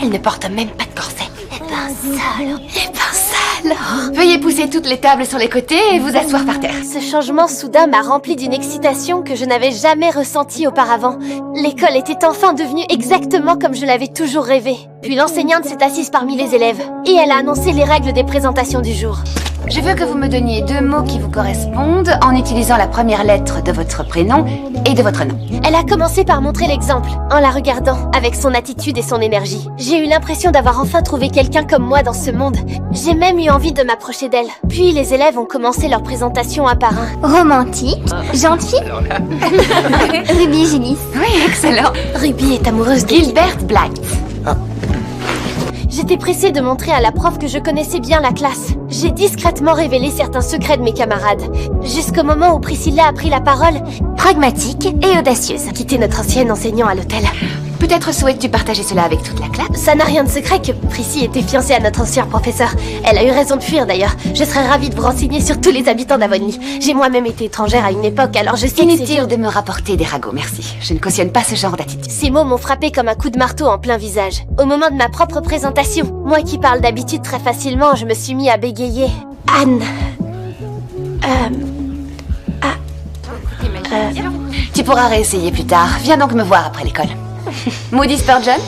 Elle ne porte même pas de corset. Eh ben ça alors. Veuillez pousser toutes les tables sur les côtés et vous asseoir par terre. Ce changement soudain m'a rempli d'une excitation que je n'avais jamais ressentie auparavant. L'école était enfin devenue exactement comme je l'avais toujours rêvé. Puis l'enseignante s'est assise parmi les élèves et elle a annoncé les règles des présentations du jour. Je veux que vous me donniez 2 mots qui vous correspondent en utilisant la première lettre de votre prénom et de votre nom. Elle a commencé par montrer l'exemple, en la regardant, avec son attitude et son énergie. J'ai eu l'impression d'avoir enfin trouvé quelqu'un comme moi dans ce monde. J'ai même eu envie de m'approcher d'elle. Puis les élèves ont commencé leur présentation un par un. Romantique, gentille. Ruby Gélis. Oui, excellent. Ruby est amoureuse de Gilbert Blythe. J'étais pressée de montrer à la prof que je connaissais bien la classe. J'ai discrètement révélé certains secrets de mes camarades. Jusqu'au moment où Priscilla a pris la parole, pragmatique et audacieuse, quitté notre ancienne enseignant à l'hôtel. Peut-être souhaites-tu partager cela avec toute la classe? Ça n'a rien de secret que Prissy était fiancée à notre ancien professeur. Elle a eu raison de fuir d'ailleurs. Je serais ravie de vous renseigner sur tous les habitants d'Avonlea. J'ai moi-même été étrangère à une époque, alors je sais que c'est Inutile de me rapporter des ragots, merci. Je ne cautionne pas ce genre d'attitude. Ces mots m'ont frappé comme un coup de marteau en plein visage. Au moment de ma propre présentation, moi qui parle d'habitude très facilement, je me suis mis à bégayer. Anne... Tu pourras réessayer plus tard. Viens donc me voir après l'école. Moody Spurgeon?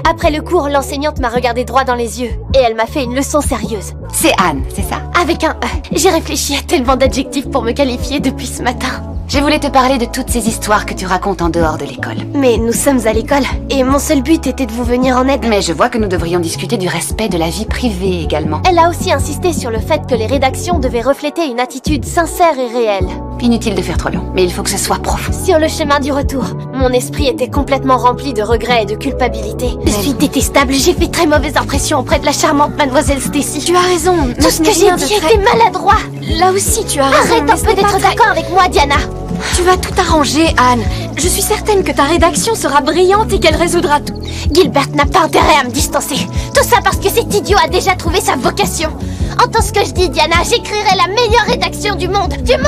Après le cours, l'enseignante m'a regardé droit dans les yeux et elle m'a fait une leçon sérieuse. C'est Anne, c'est ça? Avec un E. J'ai réfléchi à tellement d'adjectifs pour me qualifier depuis ce matin. Je voulais te parler de toutes ces histoires que tu racontes en dehors de l'école. Mais nous sommes à l'école et mon seul but était de vous venir en aide. Mais je vois que nous devrions discuter du respect de la vie privée également. Elle a aussi insisté sur le fait que les rédactions devaient refléter une attitude sincère et réelle. Inutile de faire trop long, mais il faut que ce soit profond. Sur le chemin du retour, mon esprit était complètement rempli de regrets et de culpabilité. Je suis détestable, j'ai fait très mauvaise impression auprès de la charmante mademoiselle Stacy. Tu as raison. Tout ce que j'ai dit était maladroit. Là aussi, tu as raison. Arrête un peu d'être d'accord avec moi, Diana. Tu vas tout arranger, Anne. Je suis certaine que ta rédaction sera brillante et qu'elle résoudra tout. Gilbert n'a pas intérêt à me distancer. Tout ça parce que cet idiot a déjà trouvé sa vocation. Entends ce que je dis, Diana, j'écrirai la meilleure rédaction du monde.